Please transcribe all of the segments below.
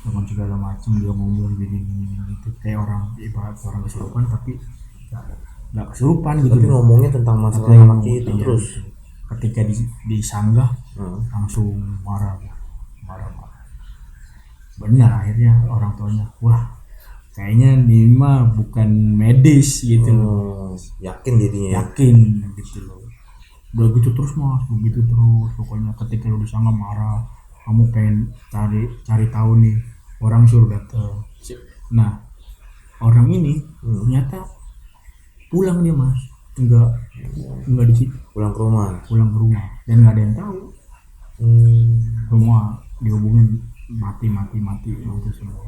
dengan segala macam dia ngomong gini gitu kayak orang ibarat orang kesurupan tapi nggak kesurupan gitu Tapi loh. ngomongnya tentang masalah Tapi laki itu iya, terus. gitu. Ketika disanggah Hmm. langsung marah. Benar akhirnya orang tuanya wah kayaknya ini mah bukan medis gitu loh. Yakin dirinya. Yakin gitu loh. Udah gitu terus mas begitu terus pokoknya ketika lu disanggah marah kamu pengen cari tahu nih orang suruh datang. Nah orang ini ternyata pulang dia mas enggak di situ, Pulang ke rumah. pulang ke rumah dan nggak ada yang tahu. Semua dihubungin mati semua.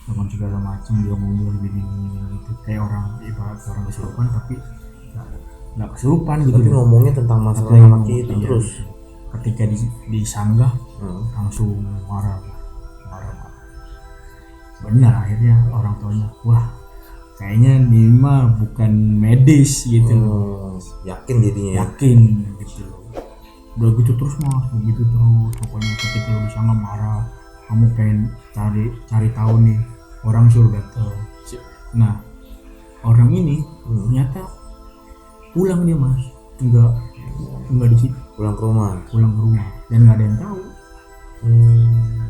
Dengan segala macam dia ngomong gini gitu kayak orang ibarat orang kesurupan tapi nggak kesurupan gitu. Tapi loh. ngomongnya tentang masalah Tapi laki itu iya, terus. gitu. Ketika disanggah langsung marah. Benar akhirnya orang tuanya wah kayaknya ini mah bukan medis gitu loh. Yakin dirinya. Yakin gitu loh. Udah gitu terus mas begitu terus pokoknya ketika lu disanggah marah kamu pengen cari tahu nih orang suruh datang. Nah orang ini ternyata pulang dia mas enggak di situ, Pulang ke rumah. dan nggak ada yang tahu.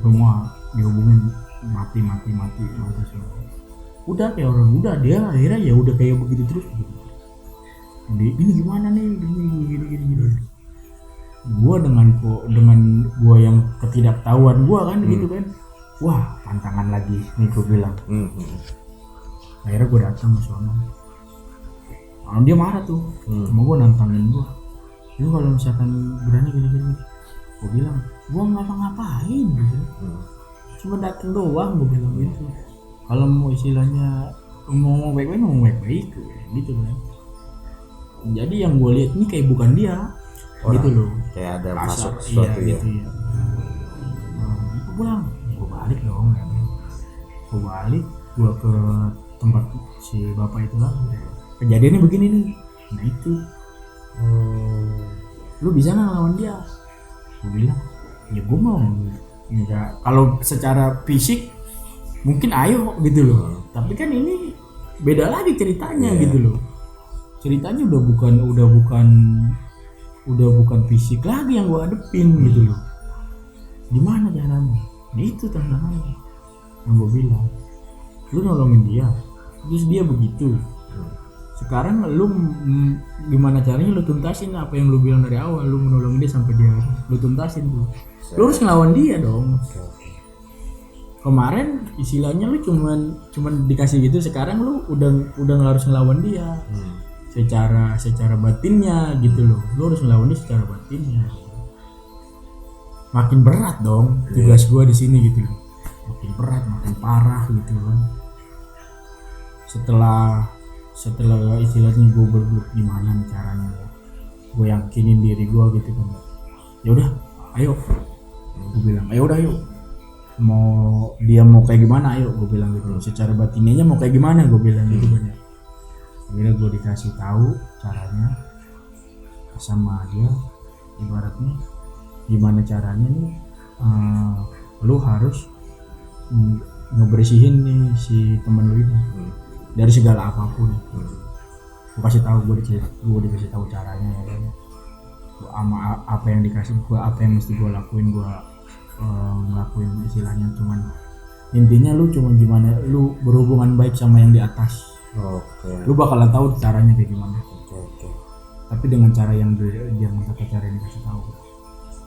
Semua dihubungin mati semua. Udah kayak orang udah dia akhirnya ya udah kayak begitu terus gitu. Ini gimana nih gini. Gua dengan gua yang ketidaktahuan gua kan gitu kan. Wah, tantangan lagi nih gua bilang. Akhirnya gua datang ke sana. Dia marah tuh. Cuma gua nantangin gua. Lu kalau misalkan berani gini. Gua bilang, gua ngapa-ngapain gitu. Cuma datang doang gua bilang gitu. Kalau mau istilahnya mau baik-baik gitu kan. Jadi yang gue lihat ini kayak bukan dia gitu loh, kayak ada masuk iya, sesuatu ya. gitu ya. Gue pulang, gue balik dong, gue ke tempat si bapak itu lah. Kejadiannya begini nih, nah itu lu bisa nggak lawan dia? Gue bilang ya gue mau enggak, kalau secara fisik mungkin ayo gitu loh, tapi kan ini beda lagi ceritanya gitu loh. Ceritanya udah bukan fisik lagi yang gue hadepin gitu loh. Gimana caranya? Nah itu tantangannya yang gue bilang. Lu nolongin dia, terus dia begitu. Sekarang lu gimana caranya lu tuntasin apa yang lu bilang dari awal, lu menolongin dia sampai dia lu tuntasin tuh. Lu harus ngelawan dia dong. Kemarin istilahnya lu cuman dikasih gitu, sekarang lu udah harus ngelawan dia. Secara batinnya gitu loh, lu harus ngelawan dia secara batinnya. Makin berat dong tugas gue di sini gitu loh, makin berat, makin parah gitu kan. Setelah istilahnya gue bergelut gimana nih caranya, gue yakinin diri gue gitu kan. Ya udah, ayo, gue bilang, ayo mau kayak gimana, ayo gue bilang gitu. Secara batinnya mau kayak gimana, gue bilang gitu kan ya. Akhirnya gue dikasih tahu caranya sama dia, ibaratnya gimana caranya nih, lu harus ngebersihin nih si temen lu ini dari segala apapun. Gue kasih tahu, gue dikasih tahu caranya ya kan. Sama apa yang dikasih gue, apa yang mesti gue lakuin, gue ngelakuin istilahnya. Cuman intinya lu cuma gimana lu berhubungan baik sama yang di atas. Lu bakalan tahu caranya kayak gimana. Tapi dengan cara yang dia minta, cara yang dikasih tahu.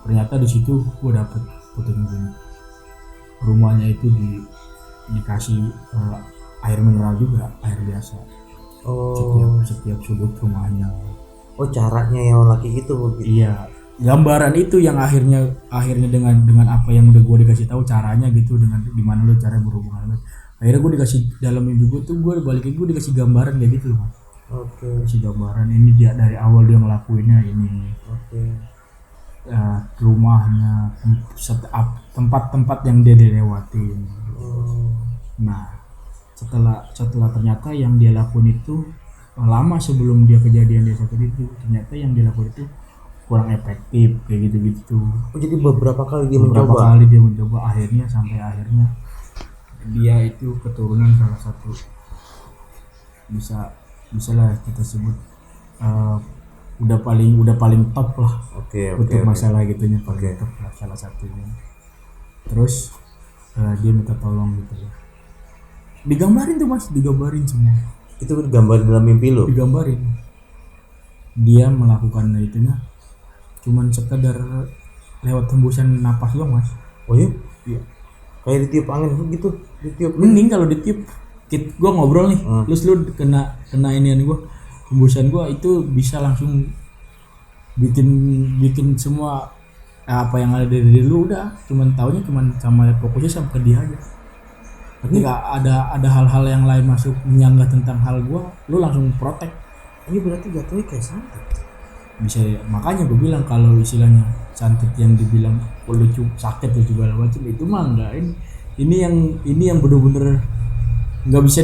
Ternyata di situ gue dapet petunjuk gini. Rumahnya itu dikasih air mineral juga, air biasa. Setiap sudut rumahnya. Caranya yang laki itu begitu. Iya, gambaran itu yang akhirnya dengan apa yang udah gue dikasih tahu caranya gitu, dengan gimana lu cara berhubungan. Akhirnya gue dikasih dalam mimpi gue tuh, gue balikin gue dikasih gambaran kayak gitu loh. Oke. Kasih gambaran ini dia dari awal dia ngelakuinnya ini. Oke. Rumahnya, tempat-tempat yang dia lewatin. Nah, setelah ternyata yang dia lakuin itu lama sebelum dia kejadian dia sakit itu, ternyata yang dia lakuin itu kurang efektif kayak gitu. Oh, jadi beberapa kali dia mencoba, akhirnya dia itu keturunan salah satu, bisa lah kita sebut udah paling top lah. Untuk masalah gitunya paling top lah salah satunya. Terus dia minta tolong gitu ya. Digambarin tuh Mas, digambarin semua. Itu digambarin dalam mimpi lo? Digambarin. Dia melakukan itunya cuman sekedar lewat tembusan napas doang Mas. Oh iya? Iya. Kayak ditiup angin gitu, ditiup. Mending kalau ditiup. Gua ngobrol nih, terus lu kena inian gua, tembusan gua itu bisa langsung bikin semua apa yang ada dari diri lu udah cuman sama fokusnya sama ke dia aja. Ketika ada hal-hal yang lain masuk menyanggah tentang hal gua, lu langsung protek. Ini berarti jatuhnya kayak santet. Bisa ya, makanya gue bilang kalau istilahnya santet yang dibilang lucu sakit dan segala macam itu mah enggak. Ini yang bener-bener nggak bisa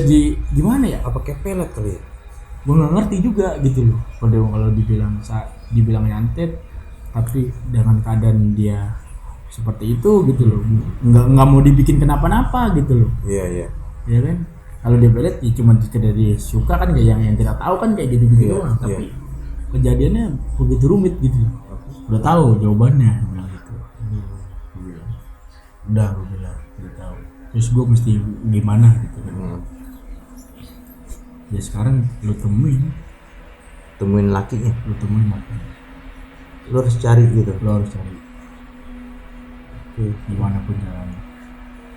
gimana ya? Apa kayak pelet kali ya? Gue nggak ngerti juga gitu loh. Kalau dibilang nyantet, tapi dengan keadaan dia seperti itu gitu loh, nggak mau dibikin kenapa-napa gitu loh. Iya kan, kalau dia pelet ya cuma sekedar dia suka kan, kayak yang kita tahu kan kayak gitu doang. Tapi kejadiannya begitu rumit gitu. Udah tahu jawabannya, bilang gitu. Udah gue bilang udah tahu. Terus gue mesti gimana gitu kan. Ya sekarang lu temuin lakinya. Lu harus cari gitu. Gimana pun caranya.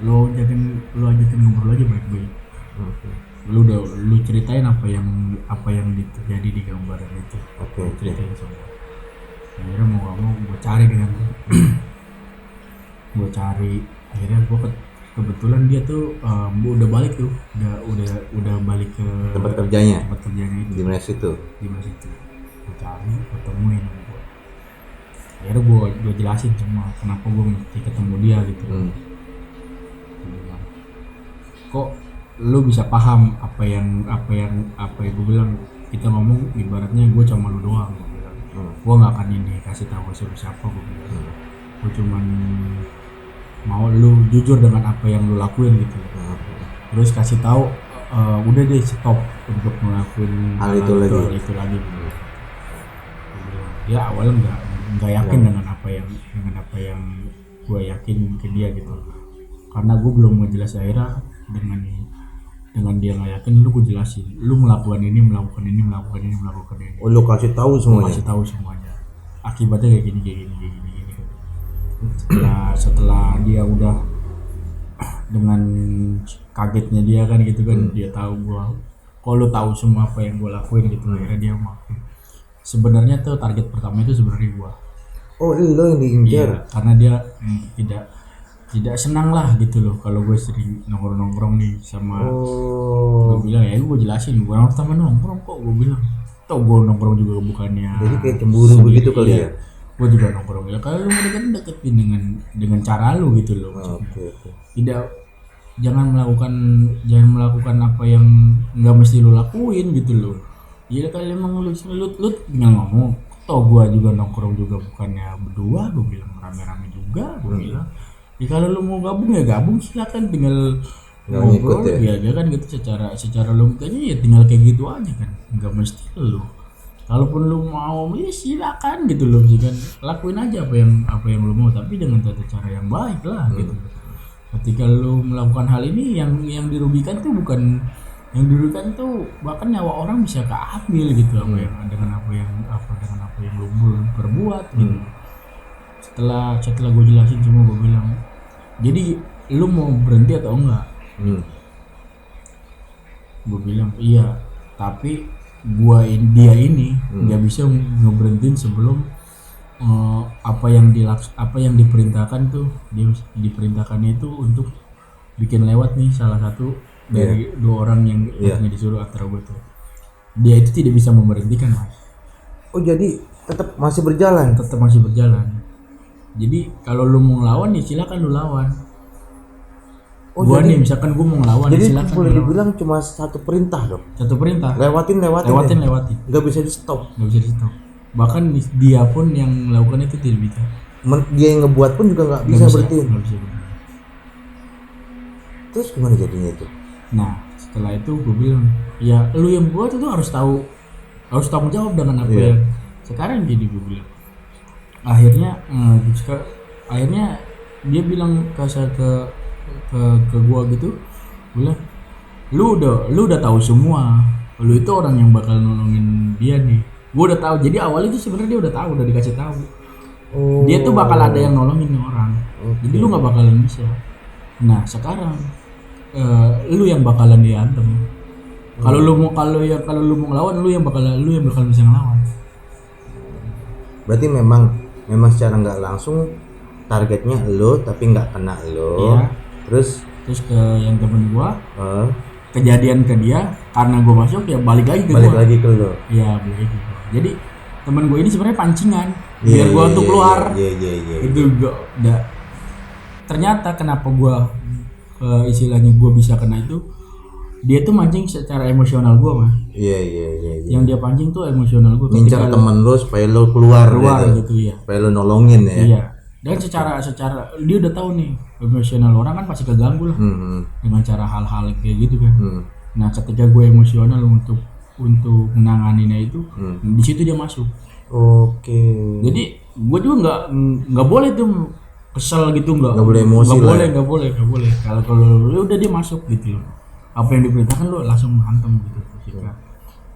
Lu ajakin ngobrol aja baik-baik. Lu ceritain apa yang terjadi di gambaran itu. Ceritain semua. Akhirnya mau gak mau gue cari dengan gue cari. Akhirnya gue kebetulan dia tuh udah balik tuh, udah balik ke tempat kerjanya itu di mana situ. Gue cari, ketemuin gue. Akhirnya gue jelasin semua kenapa gue mesti ketemu dia gitu. Kok lu bisa paham apa yang gue bilang, kita ngomong ibaratnya gue cuma lu doang, gue bilang. Gue nggak akan ini kasih tahu siapa gue bilang. Gue cuman mau lu jujur dengan apa yang lu lakuin gitu. Terus kasih tahu udah deh stop untuk ngelakuin hal itu lagi. Ya awalnya nggak yakin dengan apa yang gue yakin ke dia gitu, karena gue belum ngejelasin. Akhirnya dengan dia nggak yakin, gue jelasin, lu melakukan ini. Oh, lu kasih tahu semuanya. Akibatnya kayak gini. Setelah dia udah dengan kagetnya dia kan gitu kan, dia tahu gua, kok lu tahu semua apa yang gua lakuin gitu. Akhirnya dia maafin. Sebenarnya tuh target pertama itu sebenarnya gua. Oh, lu yang diincar. Iya, karena dia tidak senang lah gitu loh kalau gue sering nongkrong nih sama. Gue bilang ya gue jelasin, gue orang pertama nongkrong kok, gue bilang tau gue nongkrong juga bukannya jadi kayak cemburu begitu kali ya. Gue juga nongkrong ya, kalau lu deketin dengan cara lu gitu loh. Tidak, jangan melakukan apa yang nggak mesti lu lakuin gitu loh. Ya kalau emang lu tinggal ngomong, toh gue juga nongkrong juga bukannya berdua, gue bilang rame-rame juga, gue bilang. Ya kalau lu mau gabung ya gabung, silakan, tinggal ngobrol ya kan gitu, secara logikanya ya tinggal kayak gitu aja kan, nggak mesti lu. Kalaupun lu mau ya silakan gitu loh, kan lakuin aja apa yang lu mau, tapi dengan tata cara yang baik lah gitu. Ketika lu melakukan hal ini, yang dirugikan tuh bukan yang dirugikan tuh bahkan nyawa orang bisa keambil gitu, dengan apa yang lu perbuat gitu. Setelah gue jelasin semua, gue bilang, jadi lu mau berhenti atau enggak? Gue bilang iya, tapi dia ini nggak bisa ngeberhentiin sebelum apa yang diperintahkan tuh diperintahkannya itu untuk bikin lewat nih salah satu dari dua orang yang disuruh antara gue tuh. Dia itu tidak bisa memberhentikan mas. Oh jadi tetap masih berjalan. Jadi kalau lu mau ngelawan ya silakan lu lawan. Oh, gua jadi, nih misalkan gua mau ngelawan jadi silakan. Boleh dibilang cuma satu perintah dong. Satu perintah. Lewatin. Nggak bisa di stop. Bahkan dia pun yang melakukan itu tidak bisa. Dia yang ngebuat pun juga nggak bisa berhenti. Nggak bisa. Terus gimana jadinya itu? Nah setelah itu gue bilang ya lu yang buat itu harus tanggung jawab dengan apa yang sekarang jadi gue bilang. Akhirnya dia bilang ke gua gitu, bilang lu udah tahu semua, lu itu orang yang bakal nolongin dia nih. Gua udah tahu. Jadi awalnya itu sebenarnya dia udah tahu, udah dikasih tahu. Dia tuh bakal ada yang nolongin nih orang. Jadi lu nggak bakalan bisa. Nah sekarang lu yang bakalan diantem. Kalau lu mau ngelawan, lu yang bakal bisa ngelawan. Berarti memang secara nggak langsung targetnya lo tapi nggak kena lo. Iya. Terus ke yang temen gua kejadian ke dia karena gua masuk ya balik lagi ke lo. Iya balik lagi. Jadi temen gua ini sebenarnya pancingan biar gua untuk keluar. Itu gua udah. Ternyata kenapa gua istilahnya gua bisa kena itu, dia tuh mancing secara emosional gua mah. Iya. Yang dia pancing tuh emosional gua. Ngincar temen lo supaya lo keluar gitu ya. Supaya lo nolongin ya. Iya. Dan secara dia udah tahu nih emosional orang kan pasti keganggu lah dengan cara hal-hal kayak gitu kan. Nah ketika gue emosional untuk menanganinya itu, di situ dia masuk. Oke. Jadi gue juga nggak boleh tuh kesel gitu, nggak boleh emosi nggak boleh. Kalau udah dia masuk gitu loh. Apa yang diperintahkan lo langsung hantam gitu.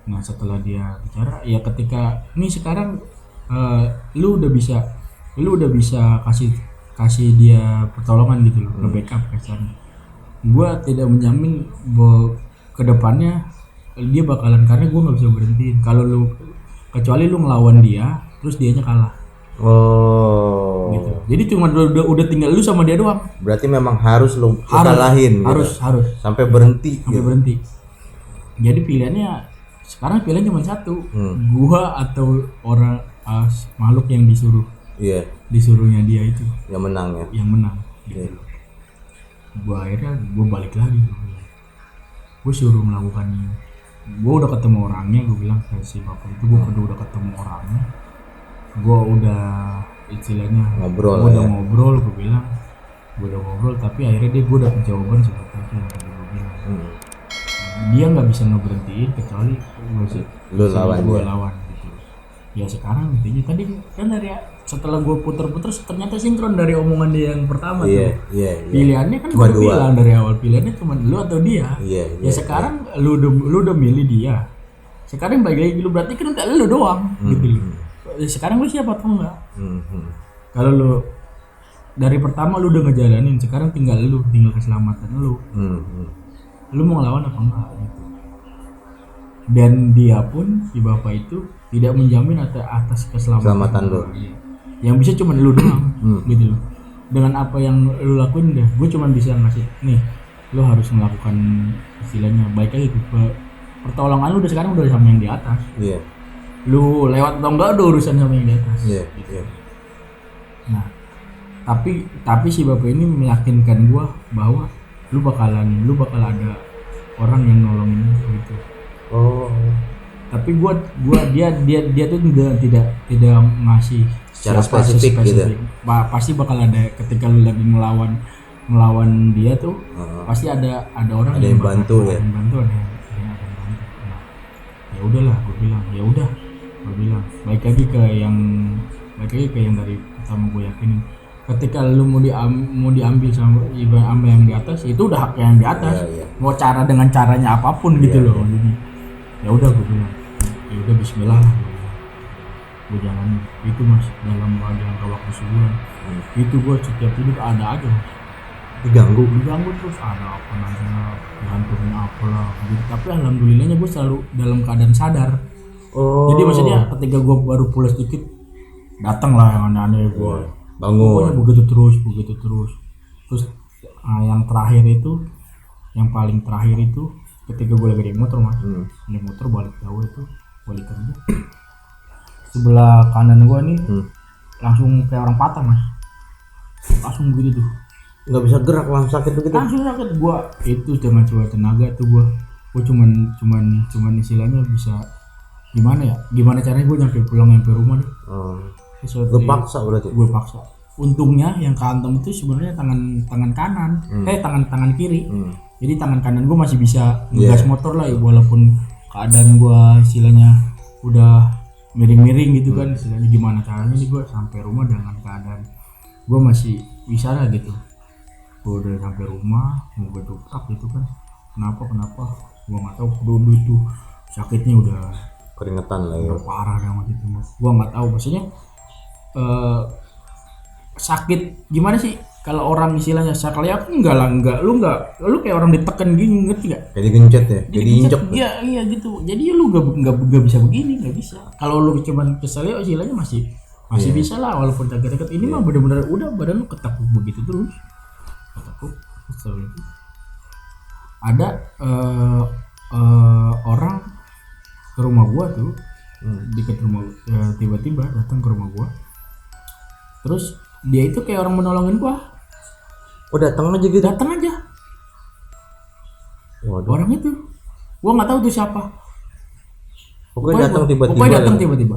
Nah setelah dia bicara ya ketika nih sekarang lu udah bisa kasih dia pertolongan gitu loh, nge-backup kasarnya. Gua tidak menjamin bahwa kedepannya dia bakalan, karena gua nggak bisa berhentiin kalau lu, kecuali lu ngelawan dia terus dianya kalah. Gitu. Jadi cuma udah tinggal lu sama dia doang. Berarti memang harus lu kalahin gitu. Harus sampai berhenti. Jadi pilihannya sekarang cuma satu, gua atau orang makhluk yang disuruhnya dia itu yang menang gitu. Akhirnya gue balik lagi, gue suruh melakukan, gue udah ketemu orangnya, gue bilang ke si bapak itu, gue udah ketemu orangnya, gue udah istilahnya ngobrol, gue bilang gue udah ngobrol, tapi akhirnya gue dapet jawaban seperti itu yang tadi gue bilang. Dia nggak bisa ngeberhentiin kecuali gue lawan gitu. Ya sekarang intinya tadi kan setelah gue puter-puter ternyata sinkron dari omongan dia yang pertama tuh. Pilihannya kan gue bilang dari awal, pilihannya cuma lu atau dia. Sekarang lu udah milih dia. Sekarang balik lagi lu, berarti kan enggak lu doang gitu loh. Sekarang lu siapa atau enggak? Kalau lu dari pertama lu udah ngejalanin, sekarang tinggal keselamatan lu. Lu mau ngelawan apa enggak gitu. Dan dia pun si bapak itu tidak menjamin atas keselamatan lu. Yang bisa cuma lu doang gitu loh. Dengan apa yang lu lakuin deh, gue cuma bisa ngasih nih, lu harus melakukan istilahnya baik lagi ke pertolongan lu udah sekarang udah sama yang di atas. Lu lewat atau enggak udah urusan sama yang di atas. Gitu. Nah tapi si bapak ini meyakinkan gue bahwa lu bakal ada orang yang nolongin gitu. Tapi dia tuh tidak ngasih secara spesifik gitu. Pasti bakal ada ketika lu lagi melawan dia tuh, pasti ada orang yang bantu ya. Ada yang bantu. Nah, ya udahlah, gue bilang baik lagi ke yang dari pertama gue yakinin. Ketika lu mau diambil sama yang di atas, itu udah hak yang di atas. Mau dengan caranya apapun gitu loh. Jadi ya udah gue bilang, ya udah bismillah lah. Gue jalan itu mas, dalam jangka waktu sebulan itu gue setiap hidup ada aja mas. diganggu terus, ada apa namanya, gantungnya apalah gitu. Tapi alhamdulillahnya gue selalu dalam keadaan sadar. Jadi maksudnya ketika gue baru pulas dikit, datang lah yang aneh-aneh gue. Bangun. Begitu terus. Terus yang terakhir itu, yang paling terakhir itu ketika gue lagi di motor mas, di motor balik jauh itu, balik kerja. Sebelah kanan gue nih langsung kayak orang patah mas, langsung begitu tuh. Nggak bisa gerak, langsung sakit begitu. Langsung sakit gue itu dengan coba tenaga tuh gue cuman istilahnya bisa gimana caranya gue nyampe rumah deh. Lu paksa berarti? Gue paksa. Untungnya yang kehantam itu sebenarnya tangan kanan, tangan kiri. Jadi tangan kanan gue masih bisa ngegas motor lah ya, walaupun keadaan gue istilahnya udah miring-miring gitu kan, istilahnya gimana caranya nih gue sampai rumah dengan keadaan gue masih bisa lah gitu. Gue udah sampai rumah mau gue duprak gitu kan, kenapa gue nggak tahu, dulu tuh sakitnya udah keringetan lah ya, udah parah banget itu mas. Gue nggak tahu maksudnya sakit gimana sih kalau orang istilahnya sakit ya, aku lu kayak orang ditekan gini, ngerti gak? Jadi gencet ya, jadi injek. Iya gitu. Jadi lu nggak bisa begini, nggak bisa. Kalau lu cuman kesel ya istilahnya masih bisa lah, walaupun deket-deket. Ini mah bener-bener udah badan lu ketekuk begitu terus. Ketekuk terus. Ada orang ke rumah gua tuh, dekat rumah, tiba-tiba datang ke rumah gua. Terus dia itu kayak orang menolongin gua. Oh datang aja gitu? Datang aja. Waduh. Orang itu, gua nggak tahu tuh siapa. Pokoknya datang tiba-tiba.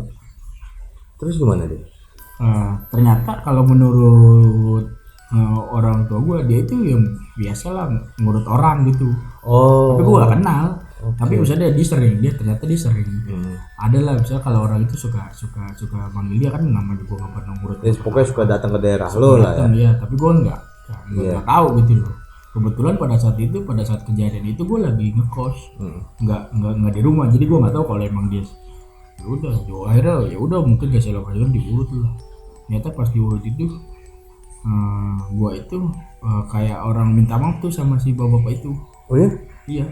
Terus gimana dia? Ternyata kalau menurut orang tua gua, dia itu yang biasa lah ngurut orang gitu. Tapi gua gak kenal. Tapi misalnya dia sering. Ada lah misalnya kalau orang itu suka manggil dia kan, namanya gua gak pernah ngurut. Pokoknya suka datang ke daerah lo lah ya. Iya, tapi gua nggak tahu gitu loh. Kebetulan pada saat kejadian itu gue lagi ngekos, nggak di rumah, jadi gue nggak tahu kalau emang dia akhirnya ya udah mungkin gak salah akhirnya diurut lah. Ternyata pas diurut itu gue itu kayak orang minta maaf tuh sama si bapak itu. Oh ya? Iya.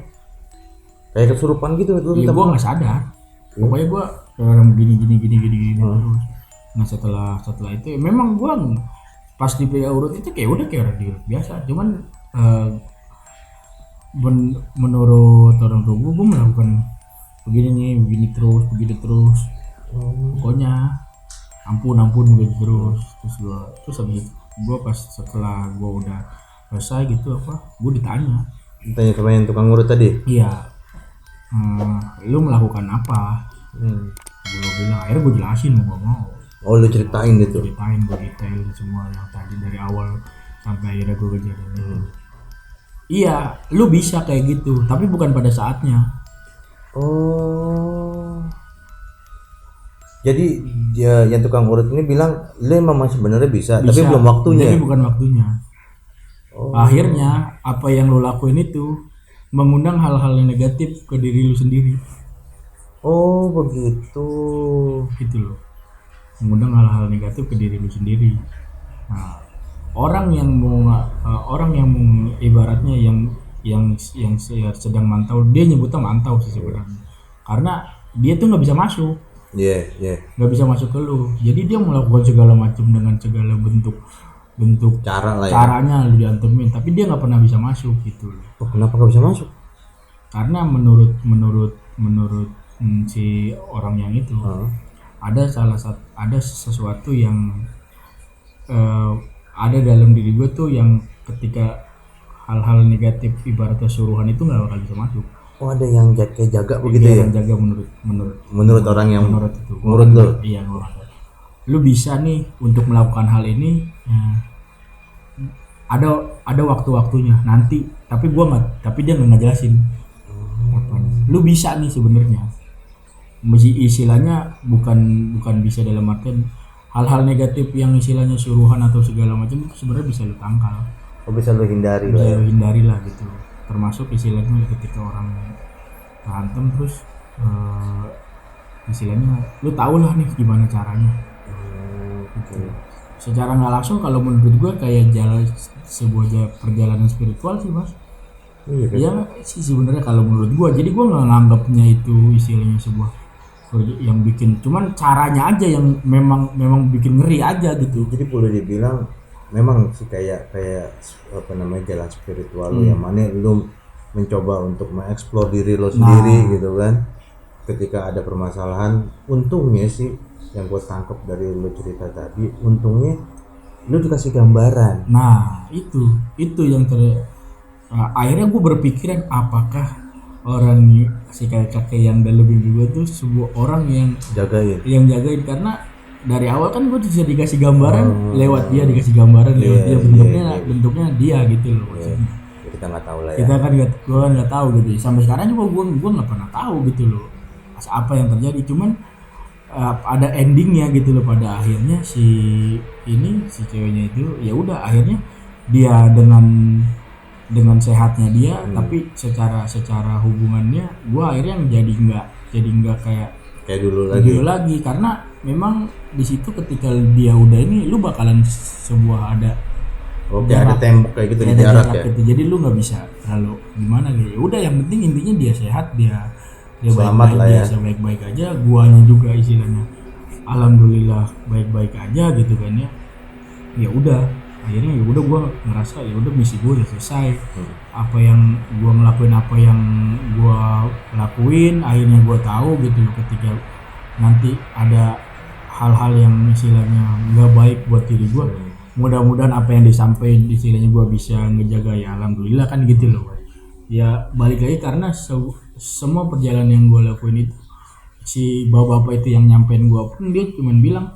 Kayak kesurupan gitu tuh. Iya, gue nggak sadar. Pokoknya gue kayak orang gini terus. Nah setelah itu memang gue pas di urut itu kayak udah kayak orang diurut biasa, cuman menurut orang tua gue melakukan begini terus. Pokoknya ampun begitu terus habis gue pas setelah gue udah selesai gitu gue ditanya sama yang tukang urut tadi. Iya, lu melakukan apa? Gue bilang, akhirnya gue jelasin mau. Oh lu ceritain gitu? Gue detail semua yang tadi dari awal sampai akhirnya gue kejadian. Iya, lu bisa kayak gitu, tapi bukan pada saatnya. Oh. Jadi yang tukang urut ini bilang lu emang sebenarnya bisa, tapi belum waktunya. Tapi bukan waktunya. Akhirnya apa yang lu lakuin itu mengundang hal-hal yang negatif ke diri lu sendiri. Oh begitu. Gitu loh. Mengundang hal-hal negatif ke diri lu sendiri. Nah, orang yang mau ibaratnya yang sedang mantau, dia nyebutnya mantau sih sebenarnya, karena dia tuh nggak bisa masuk. Nggak bisa masuk ke lu, jadi dia melakukan segala macam dengan segala bentuk caranya lu diantemin, tapi dia nggak pernah bisa masuk gitu. Kenapa nggak bisa masuk? Karena menurut si orang yang itu ada sesuatu yang ada dalam diri gue tuh, yang ketika hal-hal negatif ibaratnya suruhan itu nggak bakal bisa masuk. Oh ada yang jaga begitu ya? Yang jaga menurut orang yang menurut itu. Menurut lo? Iya, lu bisa nih untuk melakukan hal ini. Ada waktu-waktunya nanti, tapi dia nggak ngejelasin. Lu bisa nih sebenarnya. Istilahnya bukan bisa dalam artian hal-hal negatif yang istilahnya suruhan atau segala macam itu sebenarnya bisa lu tangkal. Oh bisa lu hindari lah gitu. Termasuk istilahnya ketika orang berantem terus istilahnya lu tau lah nih gimana caranya. Gitu. Secara nggak langsung kalau menurut gue kayak sebuah perjalanan spiritual sih mas. Iya sih sebenarnya kalau menurut gue. Jadi gue nggak nganggapnya itu istilahnya sebuah yang bikin, cuman caranya aja yang memang bikin ngeri aja gitu. Jadi boleh dibilang memang sih kayak apa namanya jalan spiritual lo yang mana lu mencoba untuk mengeksplor diri lo sendiri gitu kan. Ketika ada permasalahan, untungnya sih yang gue tangkap dari lu cerita tadi, untungnya lu dikasih gambaran. Nah itu yang akhirnya gue berpikiran apakah orang si kakek yang udah lebih tua itu sebuah orang yang jagain, karena dari awal kan gue bisa dikasih gambaran lewat dia, dikasih gambaran lewat dia, bentuknya dia gitu loh. Kita nggak tahu lah ya. Kita kan nggak tahu gitu. Sampai sekarang juga gue nggak pernah tahu gitu loh apa yang terjadi. Cuman ada endingnya gitu loh, pada akhirnya si ceweknya itu ya udah akhirnya dia dengan sehatnya dia, tapi secara hubungannya gue akhirnya jadi nggak kayak dulu lagi karena memang di situ ketika dia udah ini lu bakalan sebuah ada ada tembok kayak gitu di jarak ya gitu. Jadi lu nggak bisa terlalu gimana gitu. Ya udah yang penting intinya dia sehat, dia selamat baik-baik lah ya, dia baik-baik aja, guanya juga istilahnya alhamdulillah baik-baik aja gitu kan ya. Ya udah akhirnya ya udah gue ngerasa ya udah misi gue udah selesai. Apa yang gue ngelakuin, apa yang gue lakuin, akhirnya gue tahu gitu ketika nanti ada hal-hal yang istilahnya nggak baik buat diri gue, mudah-mudahan apa yang disampaikan istilahnya gue bisa ngejaga, ya alhamdulillah kan gitu loh. Ya balik lagi karena semua perjalanan yang gue lakuin itu si bapak-bapak itu yang nyampein gue pun dia cuma bilang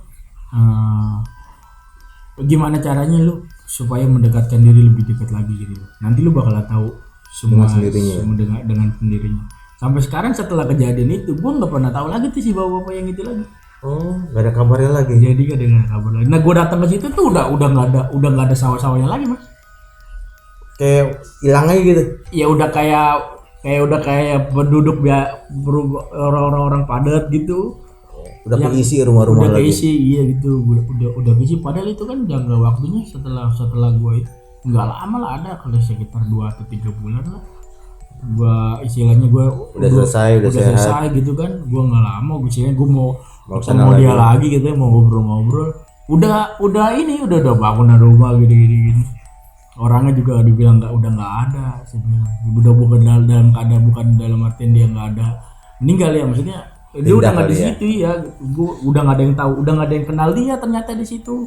gimana caranya lu supaya mendekatkan diri lebih dekat lagi gitu. Nanti lu bakal tahu semua dengan sendirinya. Sampai sekarang setelah kejadian itu gue nggak pernah tahu lagi tuh si bapak-bapak yang itu lagi. Oh, nggak ada kabarnya lagi. Jadi gak ada kabar lagi. Nah gue datang ke situ tuh udah nggak ada sawah-sawahnya lagi mas. Kayak hilang aja gitu. Ya udah kayak penduduk orang-orang padat gitu. Udah keisi rumah-rumah udah lagi. Keisi, iya gitu. Udah keisi. Padahal itu kan jangka waktunya setelah gue itu nggak lama lah, ada kalau sekitar 2 atau 3 bulan lah. Gua istilahnya gue udah selesai gitu kan. Gue nggak lama, gue mau ketemu dia lagi gitu, mau ngobrol. Udah bangunan rumah gini. Orangnya juga dibilang udah nggak ada sebenarnya. Udah bukan dalam keadaan, bukan dalam artian dia nggak ada meninggal ya, maksudnya dia udah nggak di situ ya. Gue udah nggak ada yang tahu, udah nggak ada yang kenal dia ternyata di situ.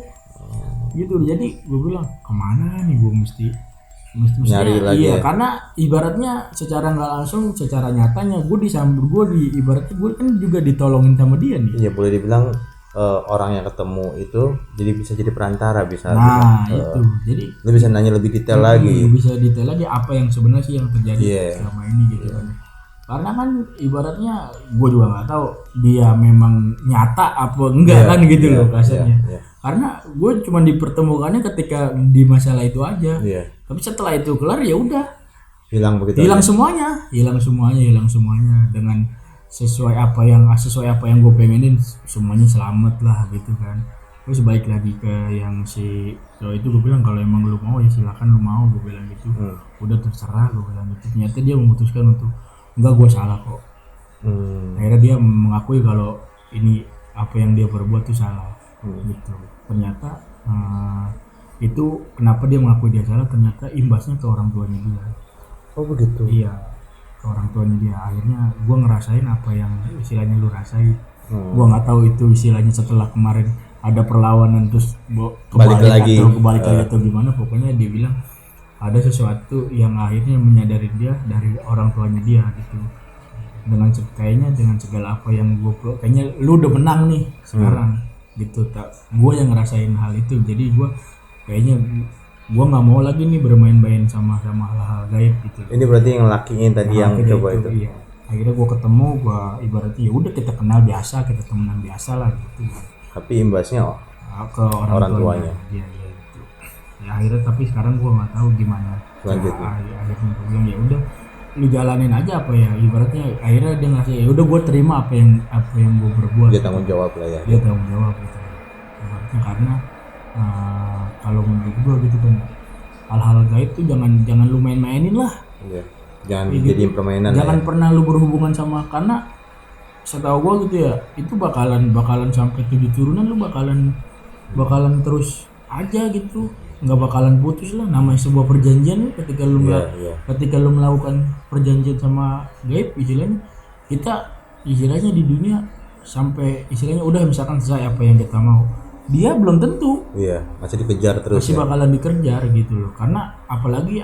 Gitu. Jadi gue bilang kemana nih, gue mesti nyari lagi. Iya, karena ibaratnya secara nggak langsung, secara nyatanya gue ibaratnya gue kan juga ditolongin sama dia nih. Iya, boleh dibilang orang yang ketemu itu jadi bisa jadi perantara, bisa. Nah itu jadi lu bisa nanya lebih detail lagi. Bisa detail lagi apa yang sebenarnya sih yang terjadi selama ini gitu kan. Karena kan ibaratnya gue juga nggak tahu dia memang nyata apa enggak kan gitu loh kasarnya. Karena gue cuma dipertemukannya ketika di masalah itu aja. Tapi setelah itu kelar ya udah hilang semuanya dengan sesuai apa yang gue pengenin, semuanya selamat lah gitu kan. Terus balik lagi ke yang si cowok itu, gue bilang kalau emang lu mau ya silakan, lu mau, gue bilang gitu. Udah terserah, gue bilang gitu. Ternyata dia memutuskan untuk enggak, gue salah kok. Akhirnya dia mengakui kalau ini apa yang dia perbuat itu salah gitu. Ternyata itu kenapa dia mengakui dia salah, ternyata imbasnya ke orang tuanya dia. Oh begitu. Iya, ke orang tuanya dia. Akhirnya gue ngerasain apa yang istilahnya lu rasain. Gue nggak tahu itu istilahnya setelah kemarin ada perlawanan terus kebalik lagi atau gimana. Pokoknya dia bilang ada sesuatu yang akhirnya menyadari dia dari orang tuanya dia gitu. Dengan segala apa yang kayaknya lu udah menang nih sekarang gitu. Gue yang ngerasain hal itu. Jadi gue kayaknya gue nggak mau lagi nih bermain-main sama hal-hal gaib gitu. Ini berarti yang lakinya tadi yang coba itu. Iya. Akhirnya gue ketemu, gue ibaratnya ya udah kita kenal biasa, kita temenan biasa lah gitu. Tapi imbasnya ke orang tuanya. Iya gitu. Ya akhirnya tapi sekarang gue nggak tahu gimana selanjutnya. Akhirnya gue bilang ya udah lu jalanin aja apa ya, ibaratnya akhirnya dia ngasih ya udah gue terima apa yang gue berbuat. Dia tanggung jawab lah ya. Dia tanggung jawab gitu. Ibaratnya karena kalau menurut gue gitu kan, hal-hal gaib tuh jangan lu main-mainin lah. Iya. Jangan jadi permainan. Jangan pernah lu berhubungan sama, karena setahu gua gitu ya, itu bakalan sampai 7 turunan, lu bakalan terus aja gitu, nggak bakalan putus lah. Namanya sebuah perjanjian, ketika lu melakukan perjanjian sama gaib, istilahnya di dunia sampai istilahnya udah misalkan selesai apa yang kita mau, dia belum tentu masih dikejar terus, masih bakalan dikejar gitu loh. Karena apalagi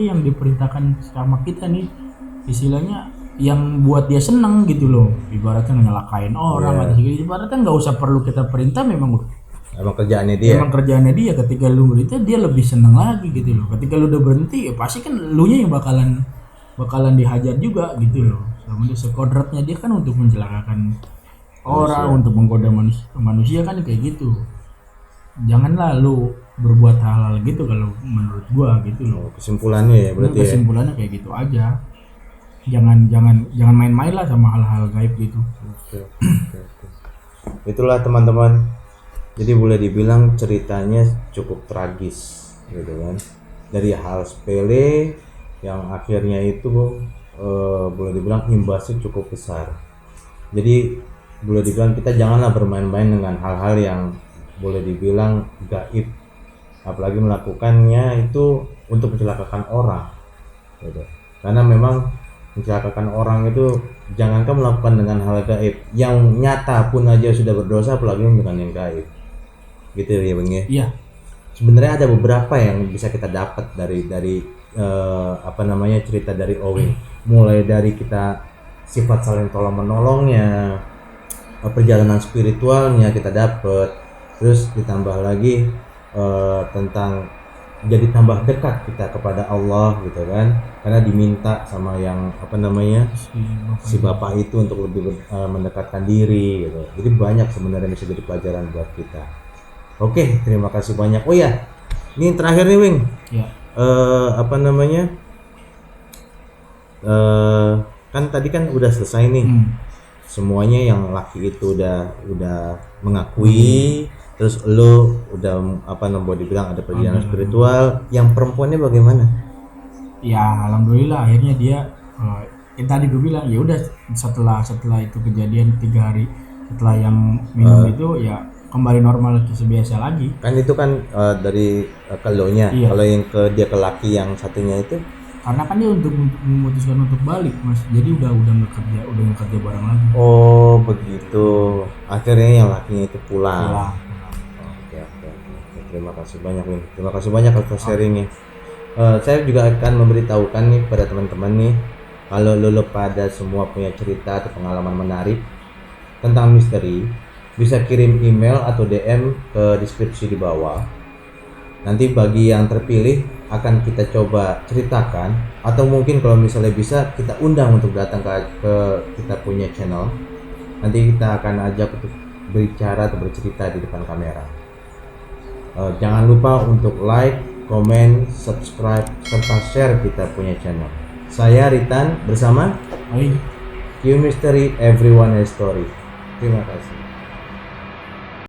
yang diperintahkan sama kita nih, istilahnya yang buat dia seneng gitu loh, ibaratnya nyelakain orang atau segala, ibaratnya nggak usah perlu kita perintah, memang kerjaannya dia. Ketika lu berita dia lebih seneng lagi gitu loh. Ketika lu udah berhenti ya pasti kan lu nya yang bakalan dihajar juga gitu loh. Sama dia, sekodratnya dia kan untuk mencelakakan orang, untuk menggoda manusia kan kayak gitu. Janganlah lu berbuat hal-hal gitu kalau menurut gua gitu loh. Kesimpulannya ya berarti kesimpulannya kayak gitu aja. Jangan main-main lah sama hal-hal gaib gitu. Oke. Itulah teman-teman, jadi boleh dibilang ceritanya cukup tragis gitu kan, dari hal sepele yang akhirnya itu boleh dibilang imbasnya cukup besar. Jadi boleh dibilang kita janganlah bermain-main dengan hal-hal yang boleh dibilang gaib, apalagi melakukannya itu untuk mencelakakan orang gitu. Karena memang mencelakakan orang itu, jangankan melakukan dengan hal gaib, yang nyata pun aja sudah berdosa, apalagi dengan yang gaib gitu ya Bang ya. Iya. Sebenarnya ada beberapa yang bisa kita dapat dari cerita dari Owing. Mulai dari kita sifat saling tolong menolongnya, perjalanan spiritualnya kita dapat, terus ditambah lagi tentang jadi tambah dekat kita kepada Allah gitu kan, karena diminta sama yang si bapak itu untuk lebih mendekatkan diri gitu. Jadi banyak sebenarnya bisa jadi pelajaran buat kita. Oke, terima kasih banyak. Oh ya, ini terakhir nih Wing. Ya. Kan tadi kan udah selesai nih. Semuanya yang laki itu udah mengakui, terus lo udah boleh dibilang ada perjalanan spiritual. Yang perempuannya bagaimana? Ya alhamdulillah akhirnya dia yang tadi gue bilang ya udah setelah itu kejadian 3 hari setelah yang minum itu ya kembali normal sebiasa lagi. Kan itu kan dari kelonya. Iya. Kalau yang dia ke laki yang satunya itu, karena kan dia untuk memutuskan untuk balik Mas, jadi udah nggak kerja bareng lagi. Oh begitu, akhirnya yang lakinya itu pulang. Oke. Terima kasih banyak Win, terima kasih banyak atas sharingnya. Saya juga akan memberitahukan nih pada teman-teman nih, kalau lo pada semua punya cerita atau pengalaman menarik tentang misteri, bisa kirim email atau DM ke deskripsi di bawah. Nanti bagi yang terpilih akan kita coba ceritakan, atau mungkin kalau misalnya bisa kita undang untuk datang ke kita punya channel. Nanti kita akan ajak untuk berbicara atau bercerita di depan kamera. Jangan lupa untuk like, komen, subscribe, serta share kita punya channel. Saya Ritan bersama Q Mystery, Everyone has Story. Terima kasih.